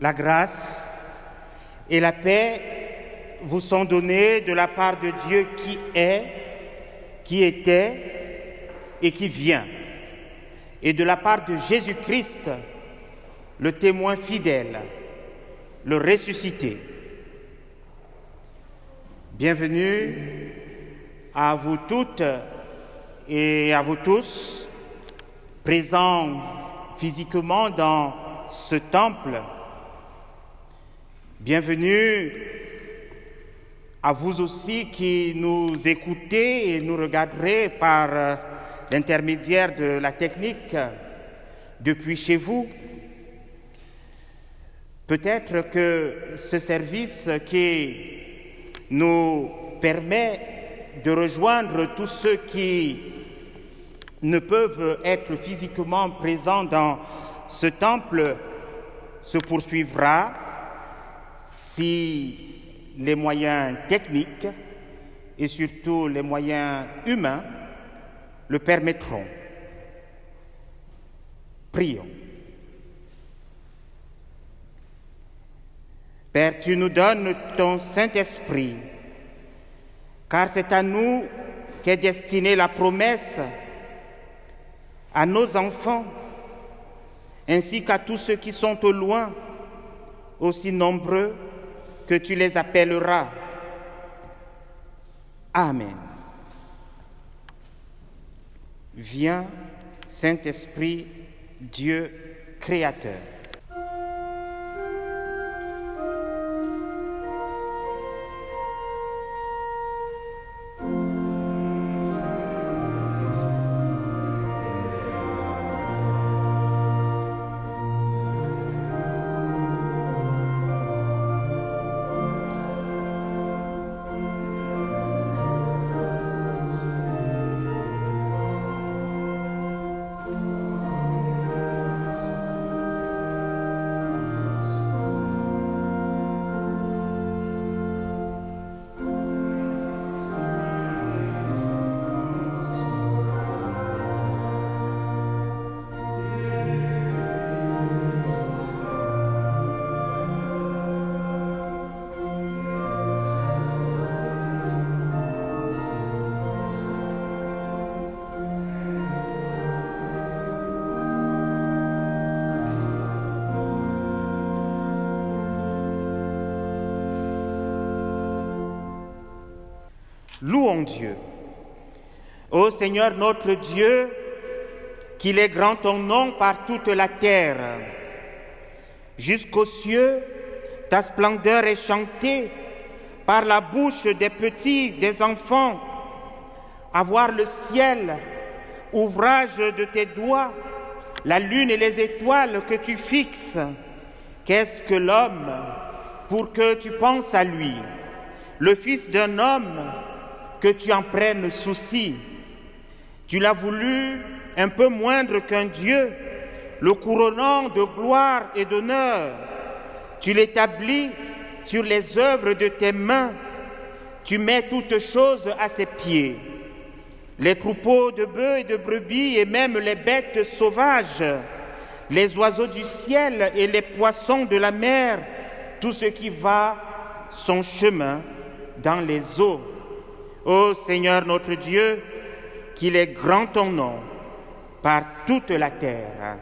la grâce et la paix vous sont données de la part de Dieu qui est, qui était et qui vient, et de la part de Jésus-Christ, le témoin fidèle, le ressuscité. Bienvenue à vous toutes et à vous tous, présents physiquement dans ce temple. Bienvenue à vous aussi qui nous écoutez et nous regarderez par l'intermédiaire de la technique depuis chez vous. Peut-être que ce service qui nous permet de rejoindre tous ceux qui ne peuvent être physiquement présents dans ce temple se poursuivra si les moyens techniques et surtout les moyens humains le permettront. Prions. Père, tu nous donnes ton Saint-Esprit, car c'est à nous qu'est destinée la promesse, à nos enfants, ainsi qu'à tous ceux qui sont au loin, aussi nombreux que tu les appelleras. Amen. Viens, Saint-Esprit, Dieu créateur. Louons Dieu. Ô Seigneur notre Dieu, qu'il est grand ton nom par toute la terre. Jusqu'aux cieux, ta splendeur est chantée par la bouche des petits, des enfants. À voir le ciel, ouvrage de tes doigts, la lune et les étoiles que tu fixes. Qu'est-ce que l'homme pour que tu penses à lui, le fils d'un homme que tu en prennes souci. Tu l'as voulu un peu moindre qu'un Dieu, le couronnant de gloire et d'honneur. Tu l'établis sur les œuvres de tes mains. Tu mets toutes choses à ses pieds. Les troupeaux de bœufs et de brebis et même les bêtes sauvages, les oiseaux du ciel et les poissons de la mer, tout ce qui va son chemin dans les eaux. Ô Seigneur notre Dieu, qu'il est grand ton nom par toute la terre.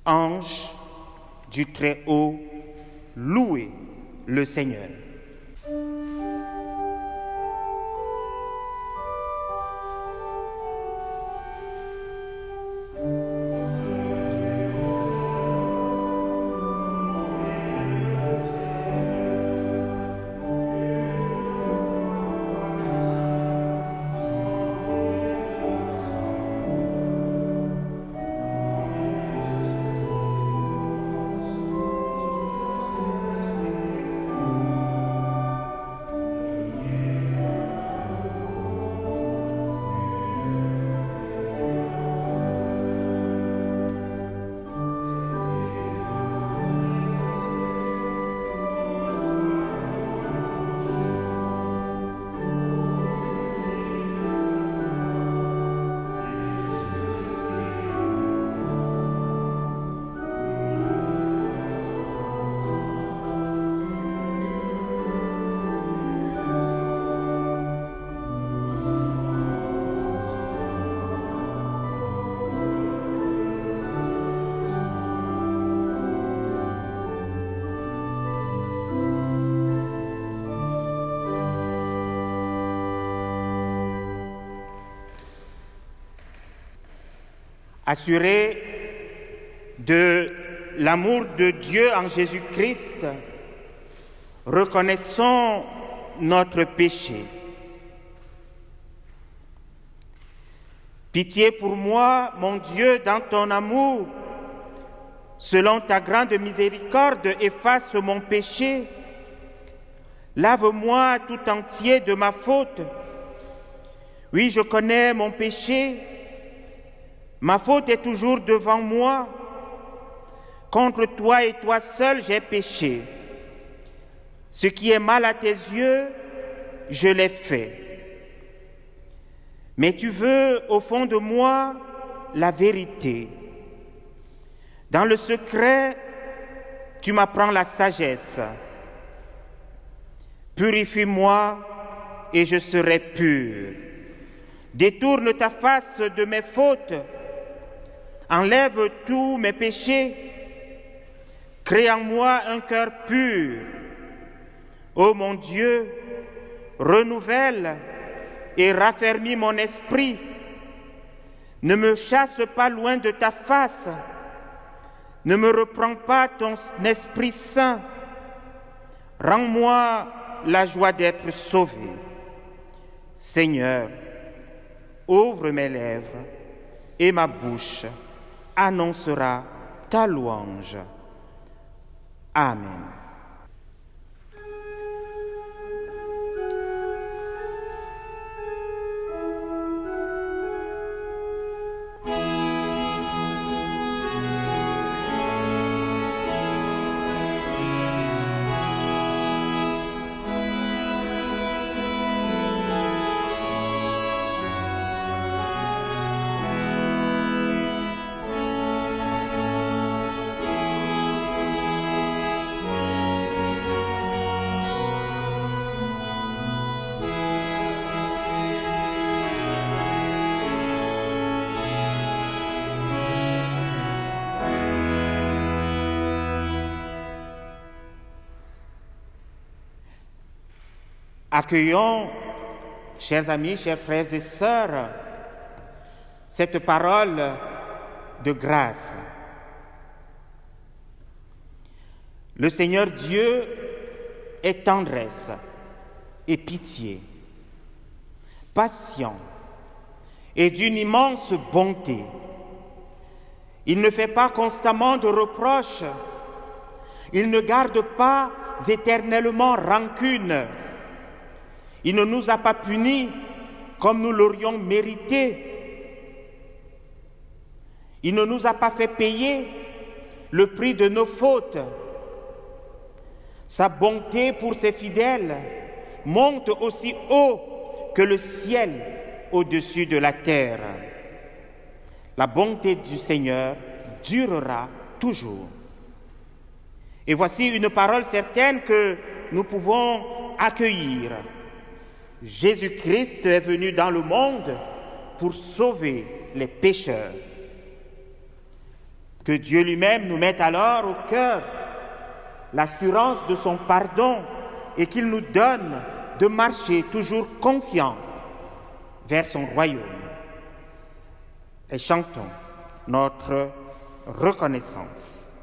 Anges du Très-Haut, louez le Seigneur. Assurés de l'amour de Dieu en Jésus-Christ, reconnaissons notre péché. Pitié pour moi, mon Dieu, dans ton amour. Selon ta grande miséricorde, efface mon péché. Lave-moi tout entier de ma faute. Oui, je connais mon péché. Ma faute est toujours devant moi. Contre toi et toi seul, j'ai péché. Ce qui est mal à tes yeux, je l'ai fait. Mais tu veux, au fond de moi, la vérité. Dans le secret, tu m'apprends la sagesse. Purifie-moi et je serai pur. Détourne ta face de mes fautes. Enlève tous mes péchés. Crée en moi un cœur pur. Ô mon Dieu, renouvelle et raffermis mon esprit. Ne me chasse pas loin de ta face. Ne me reprends pas ton Esprit Saint. Rends-moi la joie d'être sauvé. Seigneur, ouvre mes lèvres et ma bouche annoncera ta louange. Amen. Accueillons, chers amis, chers frères et sœurs, cette parole de grâce. Le Seigneur Dieu est tendresse et pitié, patient et d'une immense bonté. Il ne fait pas constamment de reproches, il ne garde pas éternellement rancune. Il ne nous a pas punis comme nous l'aurions mérité. Il ne nous a pas fait payer le prix de nos fautes. Sa bonté pour ses fidèles monte aussi haut que le ciel au-dessus de la terre. La bonté du Seigneur durera toujours. Et voici une parole certaine que nous pouvons accueillir. Jésus-Christ est venu dans le monde pour sauver les pécheurs. Que Dieu lui-même nous mette alors au cœur l'assurance de son pardon et qu'il nous donne de marcher toujours confiants vers son royaume. Et chantons notre reconnaissance.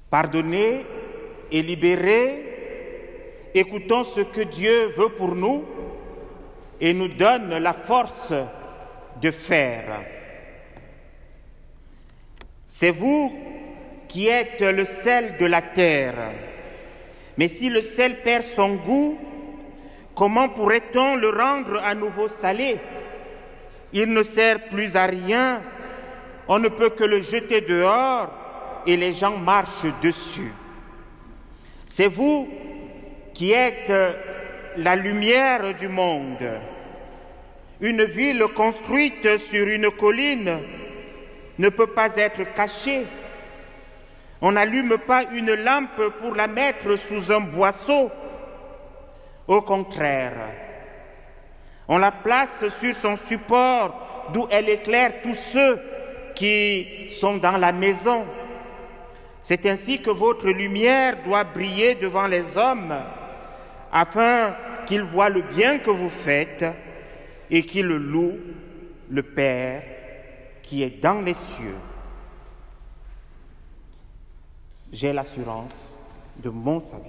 Pardonnés et libérés, écoutons ce que Dieu veut pour nous et nous donne la force de faire. C'est vous qui êtes le sel de la terre. Mais si le sel perd son goût, comment pourrait-on le rendre à nouveau salé? Il ne sert plus à rien. On ne peut que le jeter dehors et les gens marchent dessus. C'est vous qui êtes la lumière du monde. Une ville construite sur une colline ne peut pas être cachée. On n'allume pas une lampe pour la mettre sous un boisseau. Au contraire, on la place sur son support d'où elle éclaire tous ceux qui sont dans la maison. C'est ainsi que votre lumière doit briller devant les hommes, afin qu'ils voient le bien que vous faites et qu'ils louent le Père qui est dans les cieux. J'ai l'assurance de mon salut.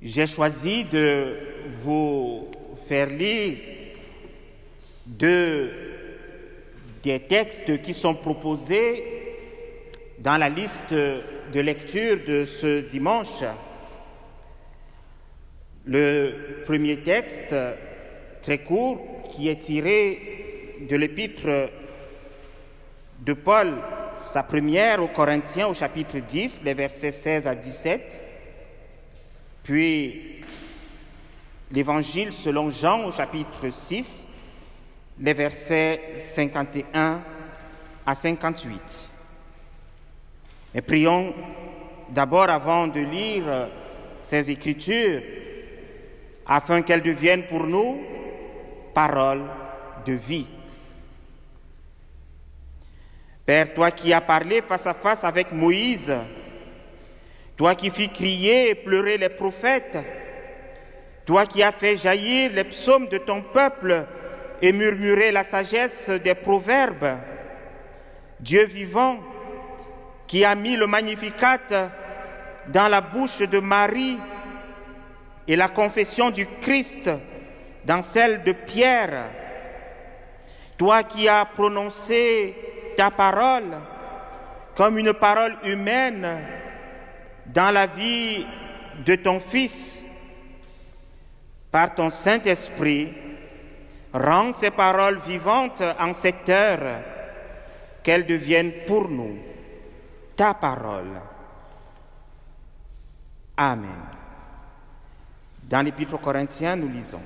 J'ai choisi de vous faire lire des textes qui sont proposés dans la liste de lecture de ce dimanche. Le premier texte, très court, qui est tiré de l'épître de Paul, sa première aux Corinthiens au chapitre 10, les versets 16 à 17, puis l'Évangile selon Jean au chapitre 6, les versets 51 à 58. Et prions d'abord avant de lire ces Écritures, afin qu'elles deviennent pour nous paroles de vie. Père, toi qui as parlé face à face avec Moïse, toi qui fis crier et pleurer les prophètes, toi qui as fait jaillir les psaumes de ton peuple et murmurer la sagesse des proverbes, Dieu vivant, qui a mis le Magnificat dans la bouche de Marie et la confession du Christ dans celle de Pierre, toi qui as prononcé ta parole comme une parole humaine dans la vie de ton Fils, par ton Saint-Esprit, rends ces paroles vivantes en cette heure, qu'elles deviennent pour nous ta parole. Amen. Dans l'Épître aux Corinthiens, nous lisons: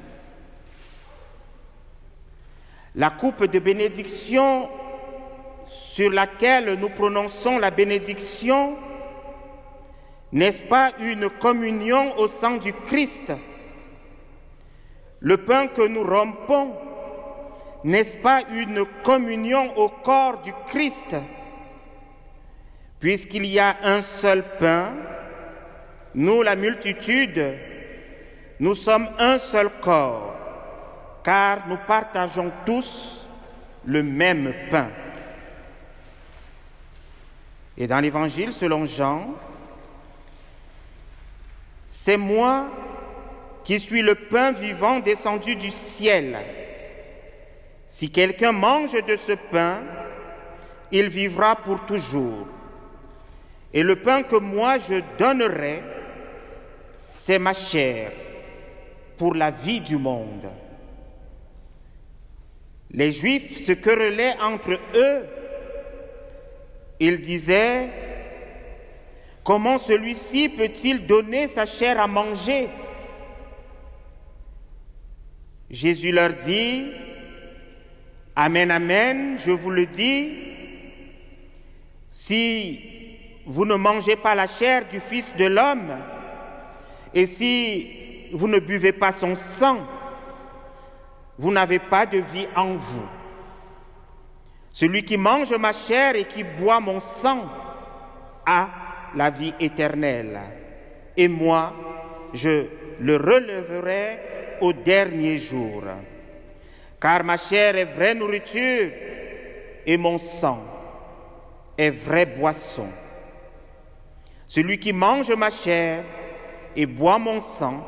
la coupe de bénédiction sur laquelle nous prononçons la bénédiction, n'est-ce pas une communion au sang du Christ? Le pain que nous rompons, n'est-ce pas une communion au corps du Christ? puisqu'il y a un seul pain, nous, la multitude, nous sommes un seul corps, car nous partageons tous le même pain. Et dans l'Évangile selon Jean, c'est moi qui suis le pain vivant descendu du ciel. Si quelqu'un mange de ce pain, il vivra pour toujours. Et le pain que moi je donnerai, c'est ma chair pour la vie du monde. Les Juifs se querellaient entre eux. Ils disaient, comment celui-ci peut-il donner sa chair à manger? Jésus leur dit, amen, amen, je vous le dis, si vous ne mangez pas la chair du Fils de l'homme, et si vous ne buvez pas son sang, vous n'avez pas de vie en vous. Celui qui mange ma chair et qui boit mon sang a la vie éternelle. Et moi, je le relèverai au dernier jour. Car ma chair est vraie nourriture et mon sang est vraie boisson. Celui qui mange ma chair et boit mon sang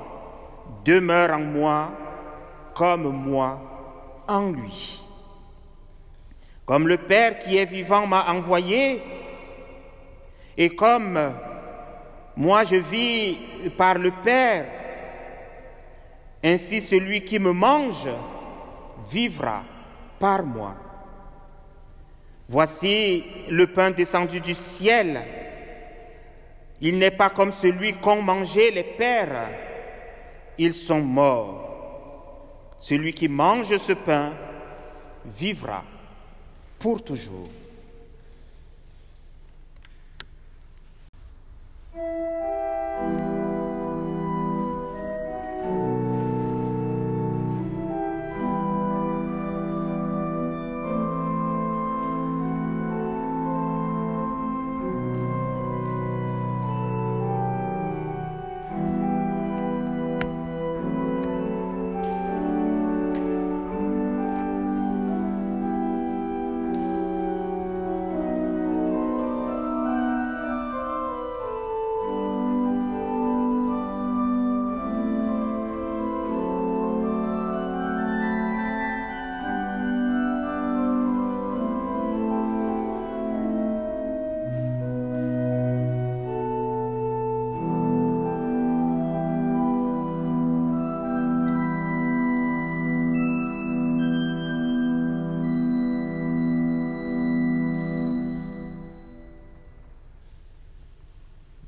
demeure en moi comme moi en lui. Comme le Père qui est vivant m'a envoyé, et comme moi je vis par le Père, ainsi celui qui me mange vivra par moi. Voici le pain descendu du ciel. Il n'est pas comme celui qu'ont mangé les pères. Ils sont morts. Celui qui mange ce pain vivra pour toujours.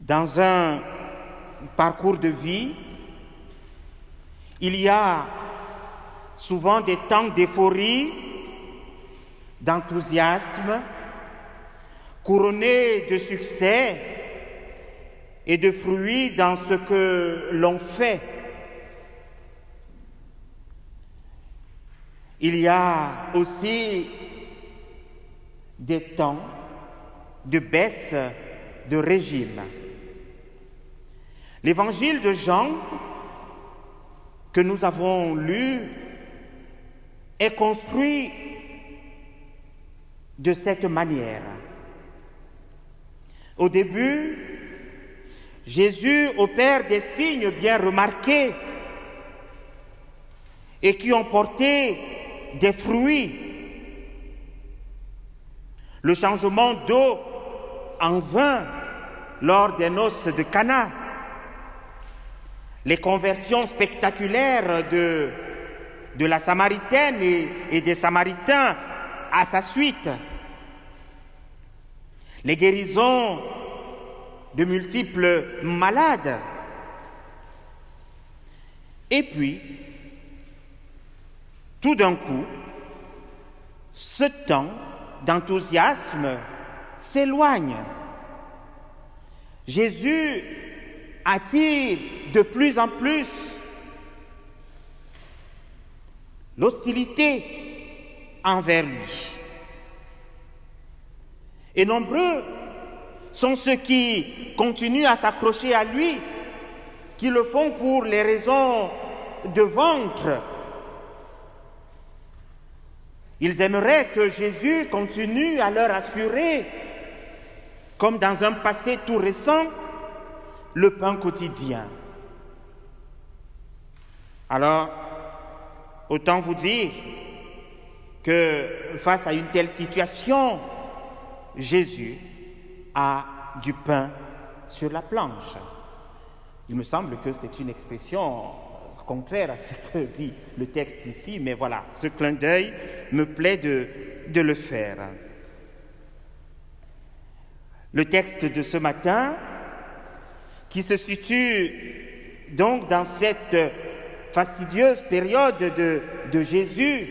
Dans un parcours de vie, il y a souvent des temps d'euphorie, d'enthousiasme, couronnés de succès et de fruits dans ce que l'on fait. Il y a aussi des temps de baisse de régime. L'évangile de Jean que nous avons lu est construit de cette manière. Au début, Jésus opère des signes bien remarqués et qui ont porté des fruits. Le changement d'eau en vin lors des noces de Cana, les conversions spectaculaires de la Samaritaine et des Samaritains à sa suite, les guérisons de multiples malades. Et puis, tout d'un coup, ce temps d'enthousiasme s'éloigne. Jésus attire de plus en plus l'hostilité envers lui. Et nombreux sont ceux qui continuent à s'accrocher à lui, qui le font pour les raisons de ventre. Ils aimeraient que Jésus continue à leur assurer, comme dans un passé tout récent, le pain quotidien. Alors, autant vous dire que face à une telle situation, Jésus a du pain sur la planche. Il me semble que c'est une expression contraire à ce que dit le texte ici, mais voilà, ce clin d'œil me plaît de le faire. Le texte de ce matin, qui se situe donc dans cette fastidieuse période de Jésus,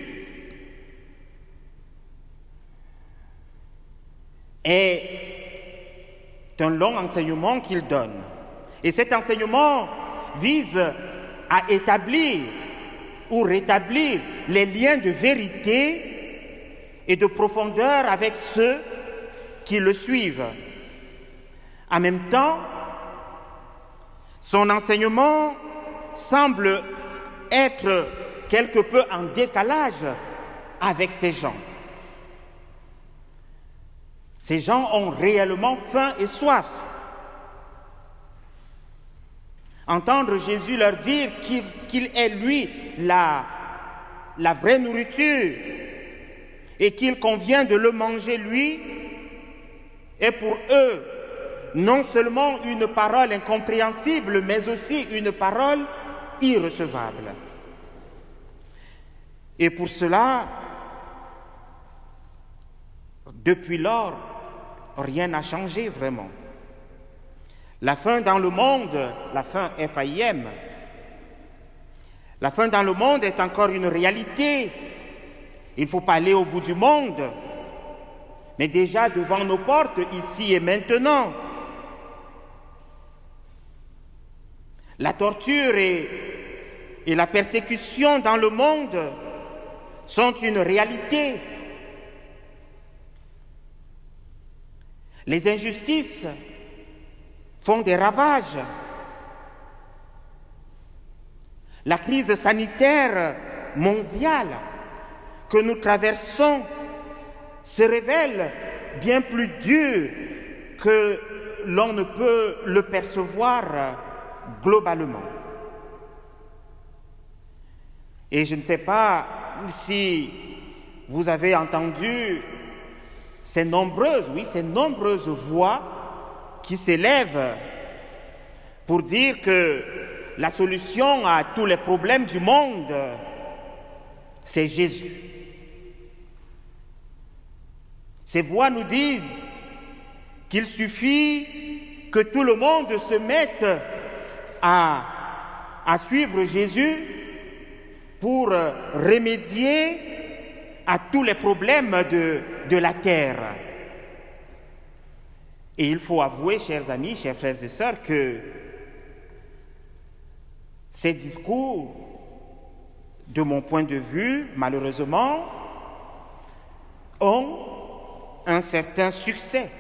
est un long enseignement qu'il donne. Et cet enseignement vise à établir ou rétablir les liens de vérité et de profondeur avec ceux qui le suivent. En même temps, son enseignement semble être quelque peu en décalage avec ces gens. Ces gens ont réellement faim et soif. Entendre Jésus leur dire qu'il est lui la vraie nourriture et qu'il convient de le manger lui est pour eux non seulement une parole incompréhensible, mais aussi une parole irrecevable. Et pour cela, depuis lors, rien n'a changé vraiment. La faim dans le monde, la faim F-A-I-M, la faim dans le monde est encore une réalité. Il ne faut pas aller au bout du monde, mais déjà devant nos portes, ici et maintenant. La torture et la persécution dans le monde sont une réalité. Les injustices font des ravages. La crise sanitaire mondiale que nous traversons se révèle bien plus dure que l'on ne peut le percevoir globalement. Et je ne sais pas si vous avez entendu ces nombreuses voix qui s'élèvent pour dire que la solution à tous les problèmes du monde, c'est Jésus. Ces voix nous disent qu'il suffit que tout le monde se mette à suivre Jésus pour remédier à tous les problèmes de la terre. Et il faut avouer, chers amis, chers frères et sœurs, que ces discours, de mon point de vue, malheureusement, ont un certain succès.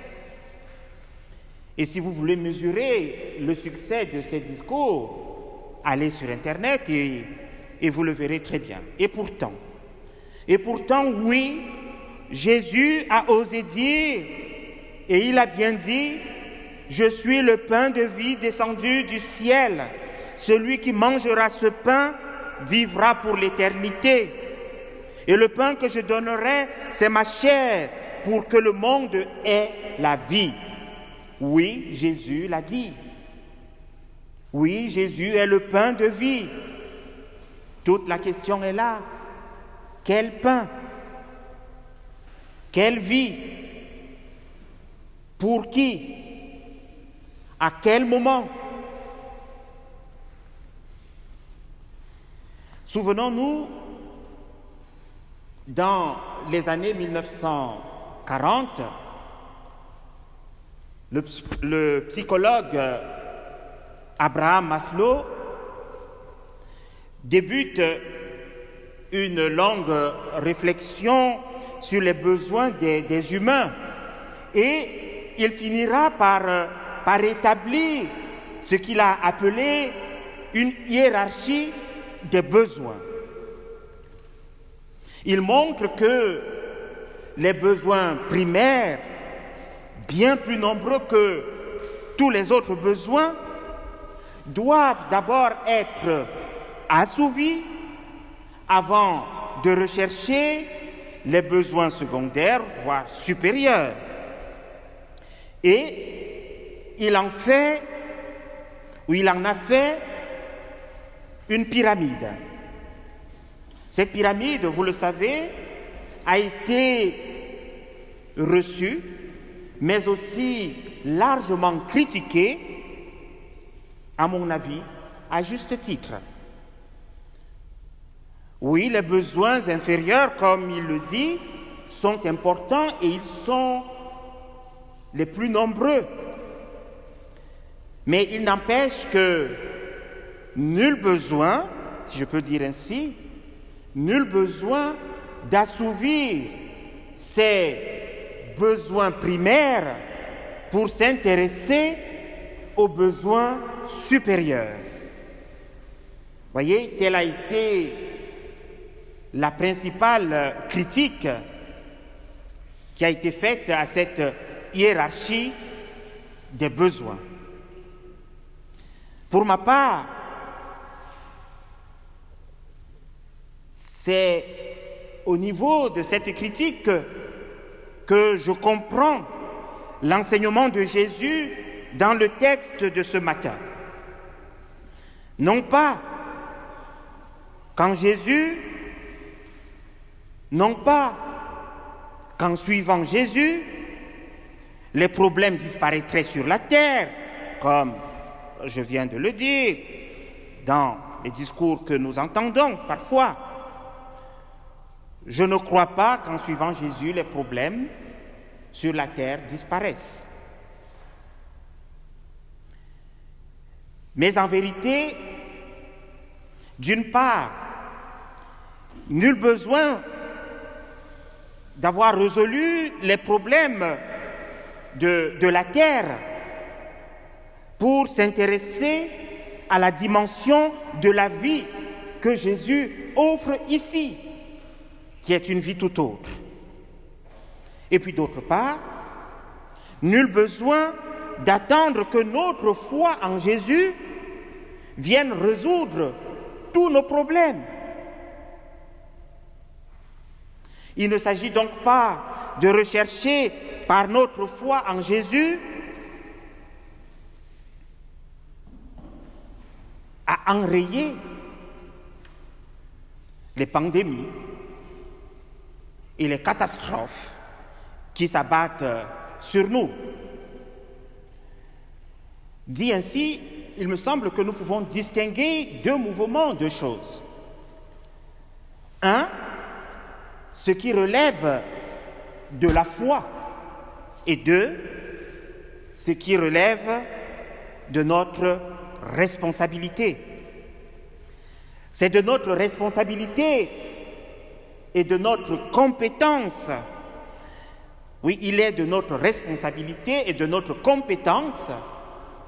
Et si vous voulez mesurer le succès de ces discours, allez sur Internet et vous le verrez très bien. Et pourtant, oui, Jésus a osé dire, et il a bien dit, « Je suis le pain de vie descendu du ciel. Celui qui mangera ce pain vivra pour l'éternité. Et le pain que je donnerai, c'est ma chair, pour que le monde ait la vie. » Oui, Jésus l'a dit. Oui, Jésus est le pain de vie. Toute la question est là. Quel pain? Quelle vie? Pour qui? À quel moment? Souvenons-nous, dans les années 1940, le psychologue Abraham Maslow débute une longue réflexion sur les besoins des humains et il finira par établir ce qu'il a appelé une hiérarchie des besoins. Il montre que les besoins primaires, bien plus nombreux que tous les autres besoins, doivent d'abord être assouvis avant de rechercher les besoins secondaires, voire supérieurs. Et il en a fait une pyramide. Cette pyramide, vous le savez, a été reçue, mais aussi largement critiquée, à mon avis, à juste titre. Oui, les besoins inférieurs, comme il le dit, sont importants et ils sont les plus nombreux. Mais il n'empêche que nul besoin, si je peux dire ainsi, nul besoin d'assouvir ces besoins primaires pour s'intéresser aux besoins supérieurs. Voyez, telle a été la principale critique qui a été faite à cette hiérarchie des besoins. Pour ma part, c'est au niveau de cette critique que je comprends l'enseignement de Jésus dans le texte de ce matin. Non pas qu'en suivant Jésus, les problèmes disparaîtraient sur la terre, comme je viens de le dire dans les discours que nous entendons parfois. Je ne crois pas qu'en suivant Jésus, les problèmes sur la terre disparaissent. Mais en vérité, d'une part, nul besoin d'avoir résolu les problèmes de la terre pour s'intéresser à la dimension de la vie que Jésus offre ici, qui est une vie tout autre. Et puis d'autre part, nul besoin d'attendre que notre foi en Jésus vienne résoudre tous nos problèmes. Il ne s'agit donc pas de rechercher par notre foi en Jésus à enrayer les pandémies et les catastrophes qui s'abattent sur nous. Dit ainsi, il me semble que nous pouvons distinguer deux mouvements de choses. Un, ce qui relève de la foi, et deux, ce qui relève de notre responsabilité. C'est de notre responsabilité et de notre compétence. Oui, il est de notre responsabilité et de notre compétence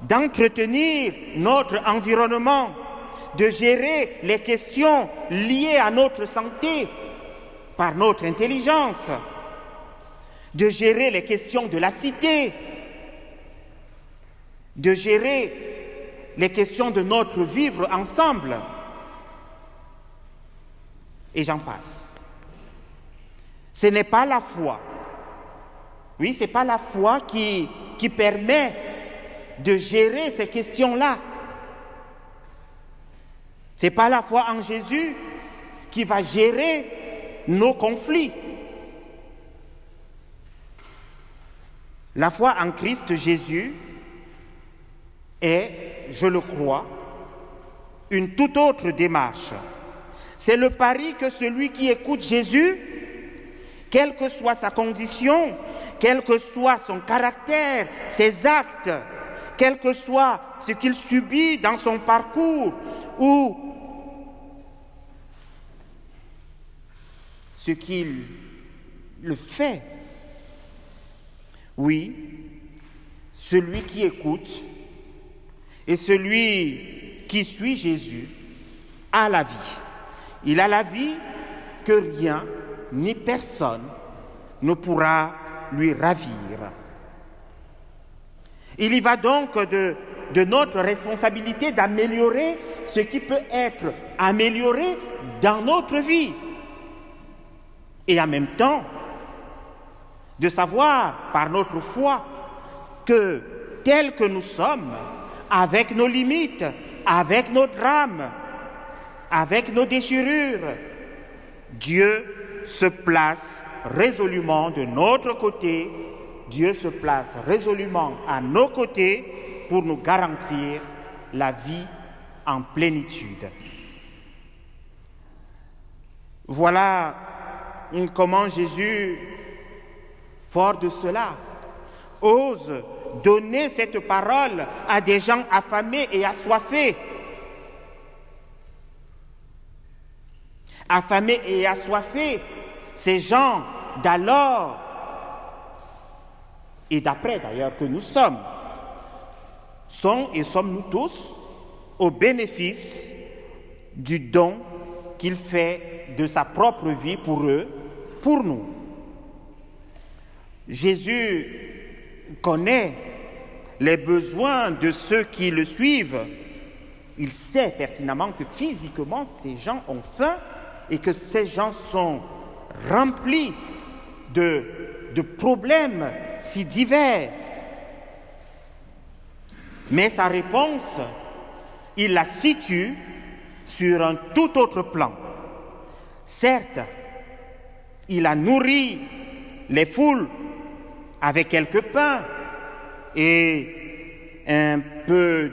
d'entretenir notre environnement, de gérer les questions liées à notre santé par notre intelligence, de gérer les questions de la cité, de gérer les questions de notre vivre ensemble, et j'en passe. Ce n'est pas la foi. Oui, ce n'est pas la foi qui permet de gérer ces questions-là. Ce n'est pas la foi en Jésus qui va gérer nos conflits. La foi en Christ Jésus est, je le crois, une toute autre démarche. C'est le pari que celui qui écoute Jésus, quelle que soit sa condition, quel que soit son caractère, ses actes, quel que soit ce qu'il subit dans son parcours ou ce qu'il le fait, oui, celui qui écoute et celui qui suit Jésus a la vie. Il a la vie que rien ni personne ne pourra lui ravir. Il y va donc de notre responsabilité d'améliorer ce qui peut être amélioré dans notre vie. Et en même temps, de savoir par notre foi que tels que nous sommes, avec nos limites, avec nos drames, avec nos déchirures, Dieu se place résolument de notre côté, Dieu se place résolument à nos côtés pour nous garantir la vie en plénitude. Voilà comment Jésus, fort de cela, ose donner cette parole à des gens affamés et assoiffés. Affamés et assoiffés, ces gens d'alors et d'après d'ailleurs que nous sommes et sommes-nous tous au bénéfice du don qu'il fait de sa propre vie pour eux, pour nous. Jésus connaît les besoins de ceux qui le suivent. Il sait pertinemment que physiquement ces gens ont faim et que ces gens sont remplis de problèmes si divers. Mais sa réponse, il la situe sur un tout autre plan. Certes, il a nourri les foules avec quelques pains et un peu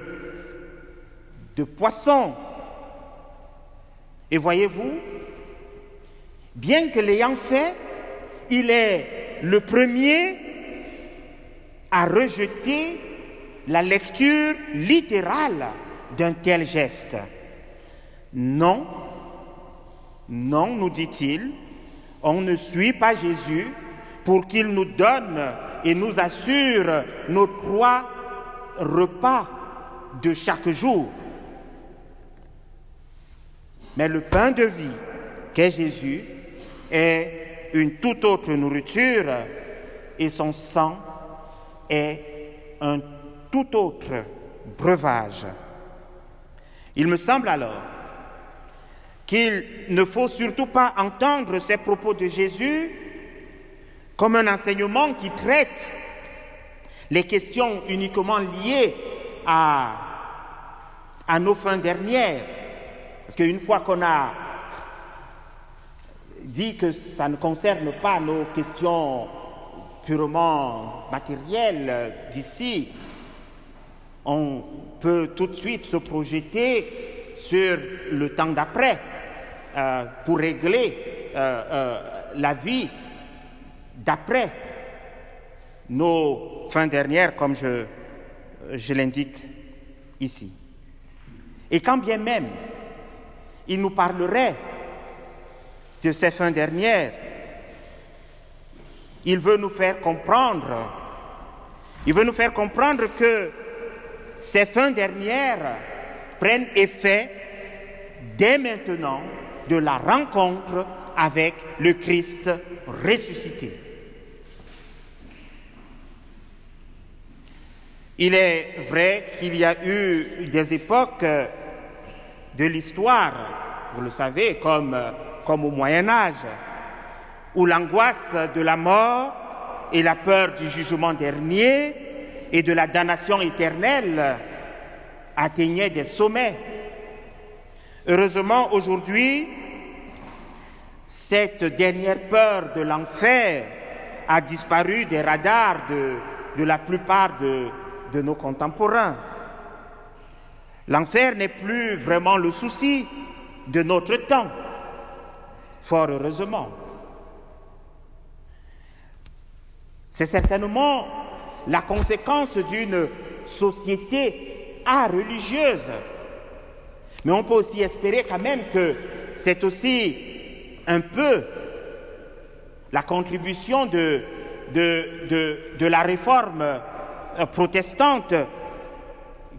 de poisson. Et voyez-vous, bien que l'ayant fait, il est le premier à rejeter la lecture littérale d'un tel geste. Non, non, nous dit-il, on ne suit pas Jésus pour qu'il nous donne et nous assure nos 3 repas de chaque jour. Mais le pain de vie qu'est Jésus est une toute autre nourriture et son sang est un tout autre breuvage. Il me semble alors qu'il ne faut surtout pas entendre ces propos de Jésus comme un enseignement qui traite les questions uniquement liées à nos fins dernières. Parce qu'une fois qu'on a dit que ça ne concerne pas nos questions purement matérielles d'ici, on peut tout de suite se projeter sur le temps d'après pour régler la vie d'après nos fins dernières, comme je l'indique ici. Et quand bien même il nous parlerait de ces fins dernières, il veut nous faire comprendre que ces fins dernières prennent effet dès maintenant de la rencontre avec le Christ ressuscité. Il est vrai qu'il y a eu des époques de l'histoire, vous le savez, comme au Moyen-Âge, où l'angoisse de la mort et la peur du jugement dernier et de la damnation éternelle atteignaient des sommets. Heureusement, aujourd'hui, cette dernière peur de l'enfer a disparu des radars de la plupart de nos contemporains. L'enfer n'est plus vraiment le souci de notre temps, fort heureusement. C'est certainement la conséquence d'une société religieuse. Mais on peut aussi espérer quand même que c'est aussi un peu la contribution de la réforme protestante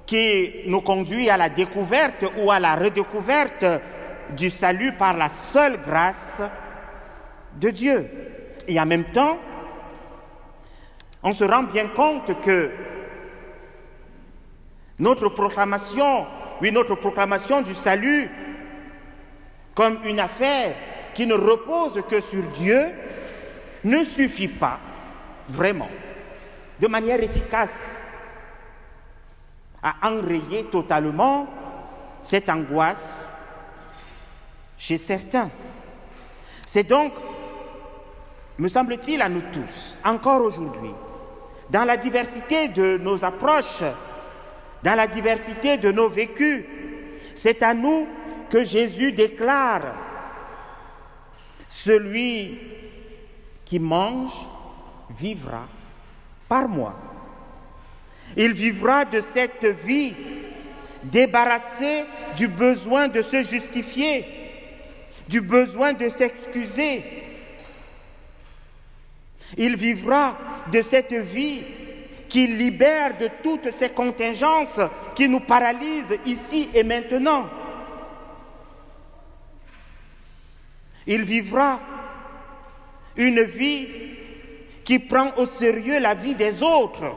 qui nous conduit à la découverte ou à la redécouverte du salut par la seule grâce de Dieu. Et en même temps, on se rend bien compte que notre proclamation du salut comme une affaire qui ne repose que sur Dieu ne suffit pas vraiment, de manière efficace, à enrayer totalement cette angoisse chez certains. C'est donc, me semble-t-il, à nous tous, encore aujourd'hui, dans la diversité de nos approches, dans la diversité de nos vécus, c'est à nous que Jésus déclare « Celui qui mange vivra par moi. Il vivra de cette vie débarrassé du besoin de se justifier, du besoin de s'excuser. Il vivra de cette vie qui libère de toutes ces contingences qui nous paralysent ici et maintenant. Il vivra une vie qui prend au sérieux la vie des autres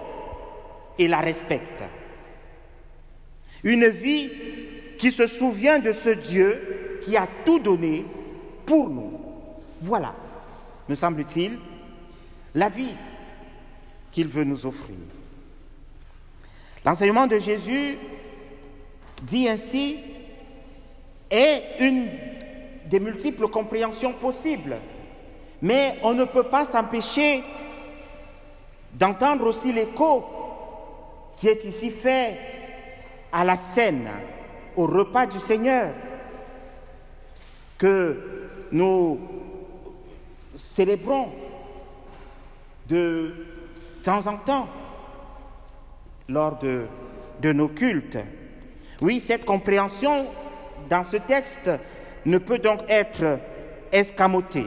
et la respecte. Une vie qui se souvient de ce Dieu qui a tout donné pour nous. Voilà, me semble-t-il, la vie qu'il veut nous offrir. L'enseignement de Jésus, dit ainsi, est une des multiples compréhensions possibles. Mais on ne peut pas s'empêcher d'entendre aussi l'écho qui est ici fait à la scène, au repas du Seigneur, que nous célébrons de temps en temps lors de nos cultes. Oui, cette compréhension dans ce texte ne peut donc être escamotée.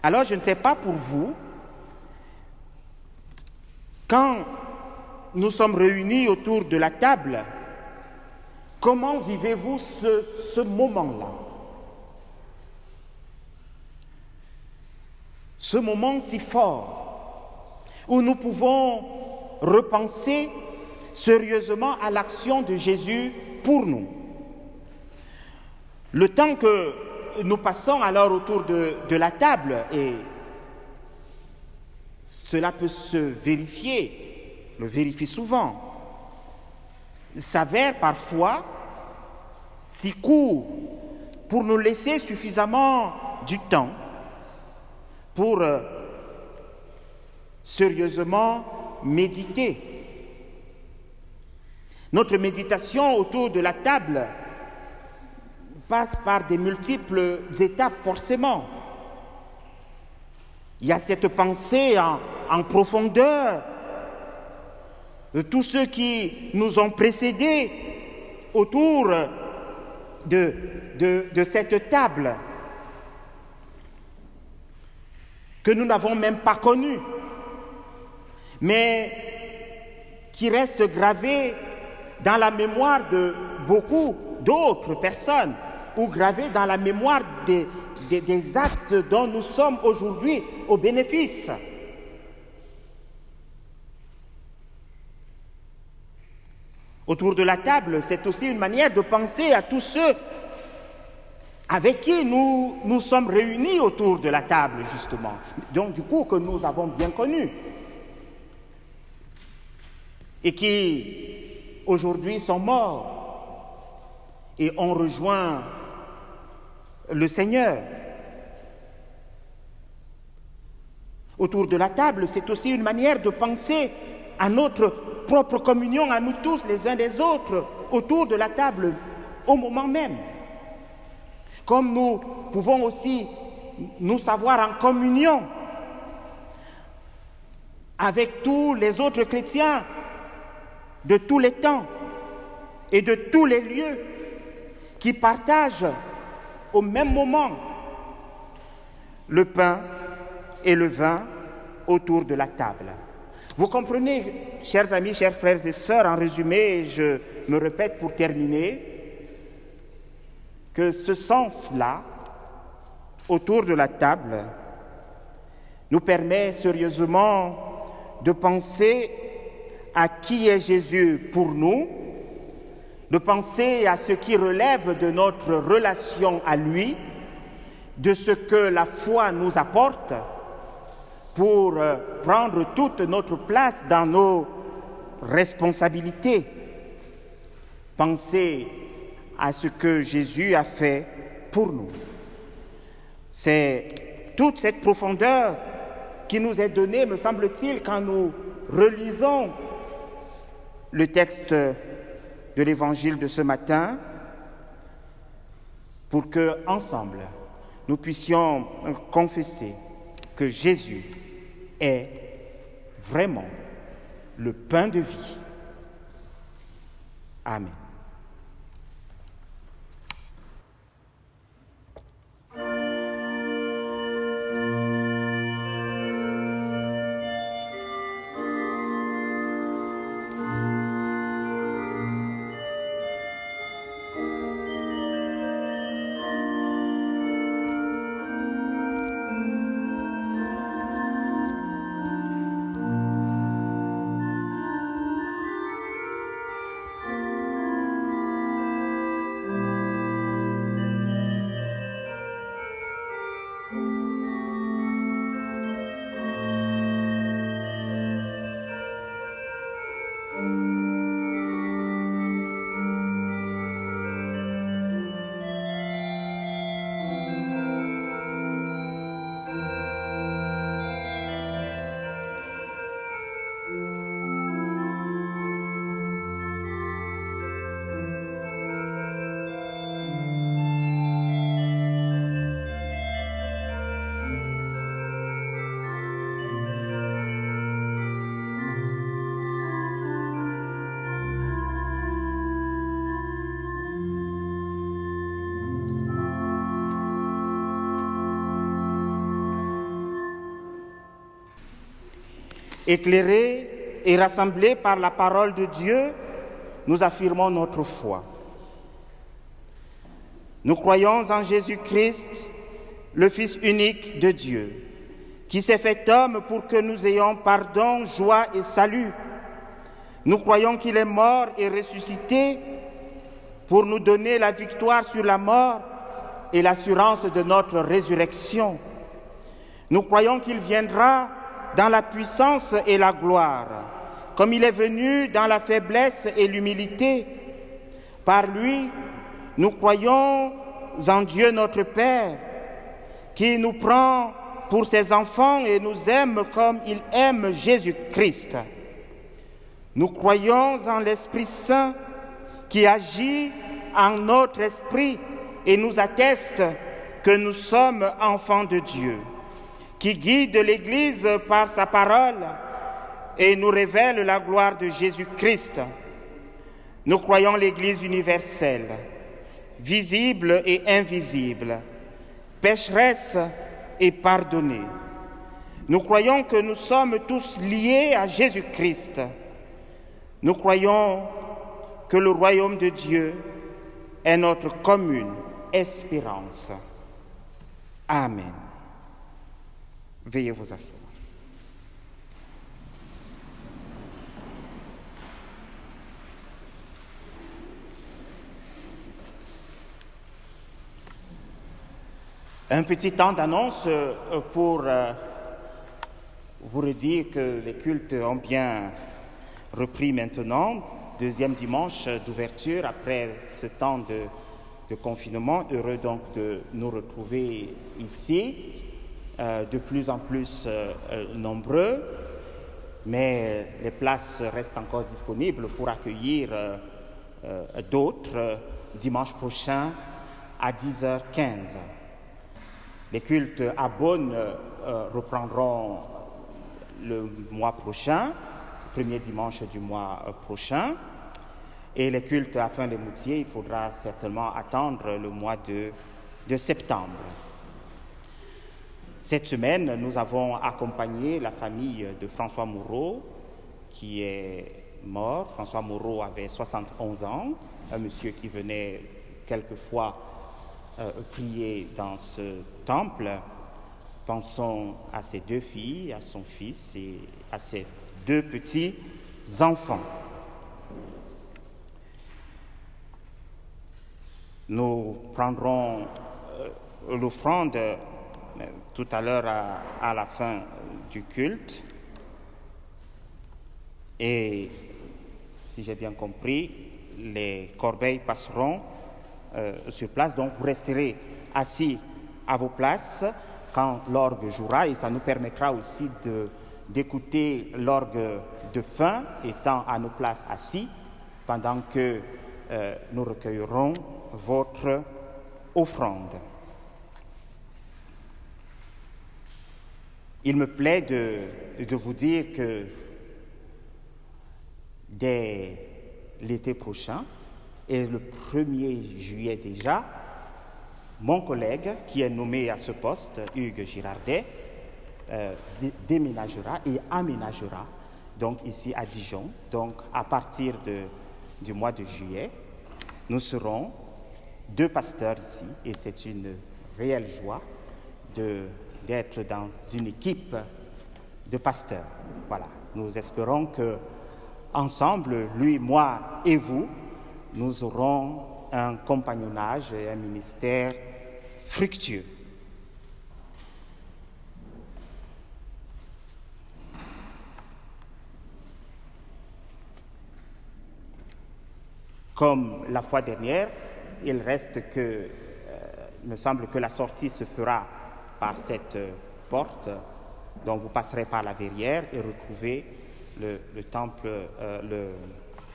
Alors, je ne sais pas pour vous, quand nous sommes réunis autour de la table, comment vivez-vous ce moment-là? Ce moment si fort, où nous pouvons repenser sérieusement à l'action de Jésus pour nous. Le temps que nous passons alors autour de la table, et cela peut se vérifier, le vérifie souvent, s'avère parfois si court pour nous laisser suffisamment du temps pour sérieusement méditer. Notre méditation autour de la table passe par des multiples étapes forcément. Il y a cette pensée en profondeur de tous ceux qui nous ont précédés autour de cette table que nous n'avons même pas connue, mais qui reste gravée dans la mémoire de beaucoup d'autres personnes, ou gravée dans la mémoire des actes dont nous sommes aujourd'hui au bénéfice. Autour de la table, c'est aussi une manière de penser à tous ceux avec qui nous sommes réunis autour de la table, justement. Donc, du coup, que nous avons bien connus. Et qui, aujourd'hui, sont morts et ont rejoint le Seigneur. Autour de la table, c'est aussi une manière de penser à notre propre communion, à nous tous, les uns des autres, autour de la table, au moment même. Comme nous pouvons aussi nous savoir en communion avec tous les autres chrétiens de tous les temps et de tous les lieux qui partagent au même moment le pain et le vin autour de la table. Vous comprenez, chers amis, chers frères et sœurs, en résumé, je me répète pour terminer, que ce sens-là, autour de la table, nous permet sérieusement de penser à qui est Jésus pour nous, de penser à ce qui relève de notre relation à lui, de ce que la foi nous apporte pour prendre toute notre place dans nos responsabilités. Penser à ce que Jésus a fait pour nous. C'est toute cette profondeur qui nous est donnée, me semble-t-il, quand nous relisons le texte de l'Évangile de ce matin, pour que, ensemble, nous puissions confesser que Jésus est vraiment le pain de vie. Amen. Éclairés et rassemblés par la parole de Dieu, nous affirmons notre foi. Nous croyons en Jésus-Christ, le Fils unique de Dieu, qui s'est fait homme pour que nous ayons pardon, joie et salut. Nous croyons qu'il est mort et ressuscité pour nous donner la victoire sur la mort et l'assurance de notre résurrection. Nous croyons qu'il viendra dans la puissance et la gloire, comme il est venu dans la faiblesse et l'humilité. Par lui, nous croyons en Dieu notre Père, qui nous prend pour ses enfants et nous aime comme il aime Jésus-Christ. Nous croyons en l'Esprit Saint, qui agit en notre esprit et nous atteste que nous sommes enfants de Dieu, qui guide l'Église par sa parole et nous révèle la gloire de Jésus-Christ. Nous croyons l'Église universelle, visible et invisible, pécheresse et pardonnée. Nous croyons que nous sommes tous liés à Jésus-Christ. Nous croyons que le royaume de Dieu est notre commune espérance. Amen. Veuillez vous asseoir. Un petit temps d'annonce pour vous redire que les cultes ont bien repris maintenant. Deuxième dimanche d'ouverture après ce temps de confinement. Heureux donc de nous retrouver ici. De plus en plus nombreux, mais les places restent encore disponibles pour accueillir d'autres dimanche prochain à 10h15. Les cultes à Beaune reprendront le mois prochain, premier dimanche du mois prochain, et les cultes à Fin-les-Moutiers, il faudra certainement attendre le mois de septembre. Cette semaine, nous avons accompagné la famille de François Moreau qui est mort. François Moreau avait 71 ans, un monsieur qui venait quelquefois prier dans ce temple. Pensons à ses 2 filles, à son fils et à ses 2 petits-enfants. Nous prendrons l'offrande tout à l'heure à la fin du culte. Et si j'ai bien compris, les corbeilles passeront sur place. Donc vous resterez assis à vos places quand l'orgue jouera, et ça nous permettra aussi d'écouter l'orgue de fin, étant à nos places assis, pendant que nous recueillerons votre offrande. Il me plaît de vous dire que dès l'été prochain, et le 1er juillet déjà, mon collègue qui est nommé à ce poste, Hugues Girardet, déménagera et aménagera donc ici à Dijon. Donc à partir du mois de juillet, nous serons 2 pasteurs ici, et c'est une réelle joie d'être dans une équipe de pasteurs. Voilà, nous espérons que ensemble, lui, moi et vous, nous aurons un compagnonnage et un ministère fructueux. Comme la fois dernière, il me semble que la sortie se fera par cette porte, dont vous passerez par la verrière et retrouvez le temple,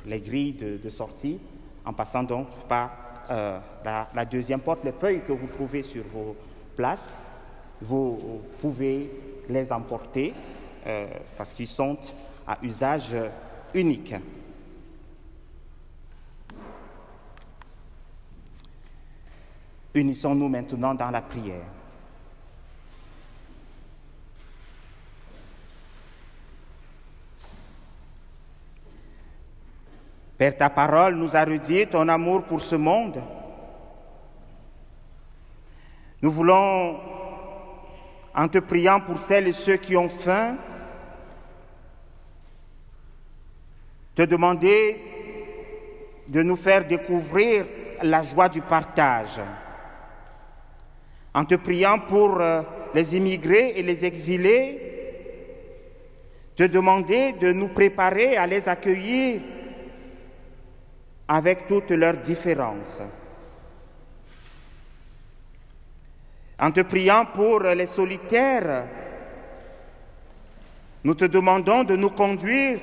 les grilles de sortie, en passant donc par la 2e porte. Les feuilles que vous trouvez sur vos places, vous pouvez les emporter parce qu'ils sont à usage unique. Unissons-nous maintenant dans la prière. Père, ta parole nous a redit ton amour pour ce monde. Nous voulons, en te priant pour celles et ceux qui ont faim, te demander de nous faire découvrir la joie du partage. En te priant pour les immigrés et les exilés, te demander de nous préparer à les accueillir avec toutes leurs différences. En te priant pour les solitaires, nous te demandons de nous conduire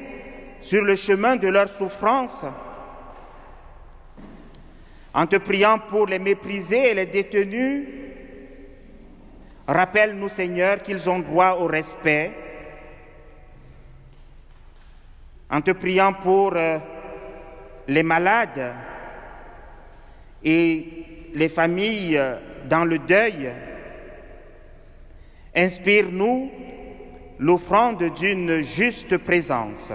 sur le chemin de leur souffrance. En te priant pour les méprisés et les détenus, rappelle-nous, Seigneur, qu'ils ont droit au respect. En te priant pour les malades et les familles dans le deuil, inspire-nous l'offrande d'une juste présence.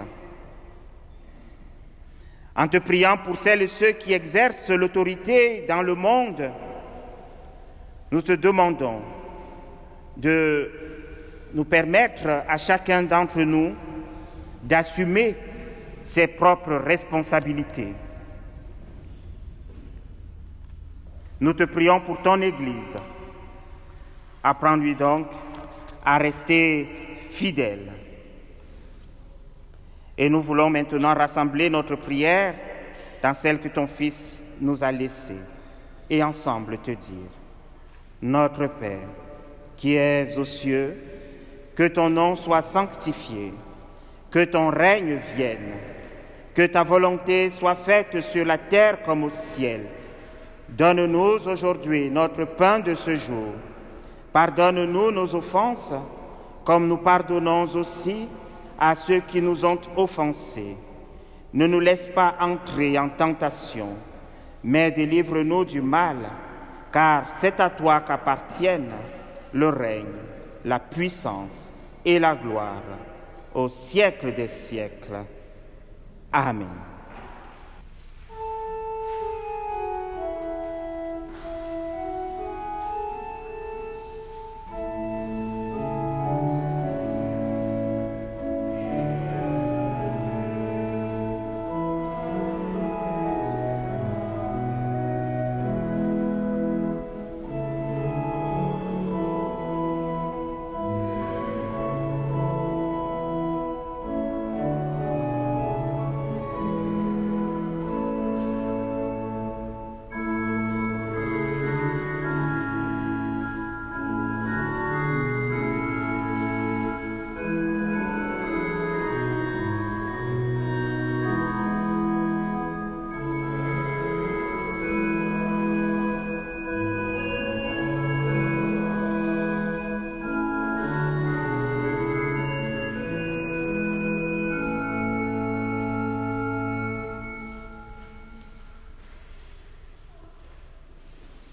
En te priant pour celles et ceux qui exercent l'autorité dans le monde, nous te demandons de nous permettre à chacun d'entre nous d'assumer ses propres responsabilités. Nous te prions pour ton Église. Apprends-lui donc à rester fidèle. Et nous voulons maintenant rassembler notre prière dans celle que ton Fils nous a laissée et ensemble te dire: Notre Père, qui es aux cieux, que ton nom soit sanctifié, que ton règne vienne, que ta volonté soit faite sur la terre comme au ciel. Donne-nous aujourd'hui notre pain de ce jour. Pardonne-nous nos offenses, comme nous pardonnons aussi à ceux qui nous ont offensés. Ne nous laisse pas entrer en tentation, mais délivre-nous du mal, car c'est à toi qu'appartiennent le règne, la puissance et la gloire au siècle des siècles. Amen.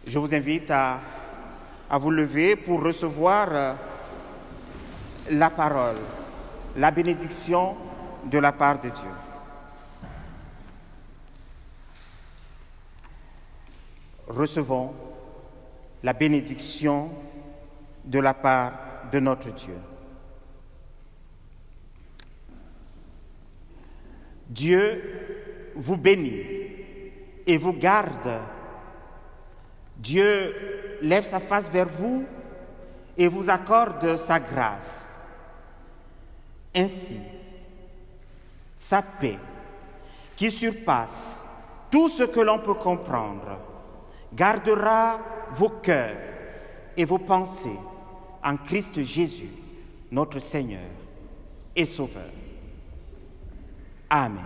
Je vous invite à vous lever pour recevoir la parole, la bénédiction de la part de Dieu. Recevons la bénédiction de la part de notre Dieu. Dieu vous bénit et vous garde. Dieu lève sa face vers vous et vous accorde sa grâce. Ainsi, sa paix, qui surpasse tout ce que l'on peut comprendre, gardera vos cœurs et vos pensées en Christ Jésus, notre Seigneur et Sauveur. Amen.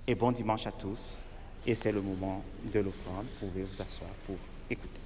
Et bon dimanche à tous. Et c'est le moment de l'offrande. Vous pouvez vous asseoir pour écouter.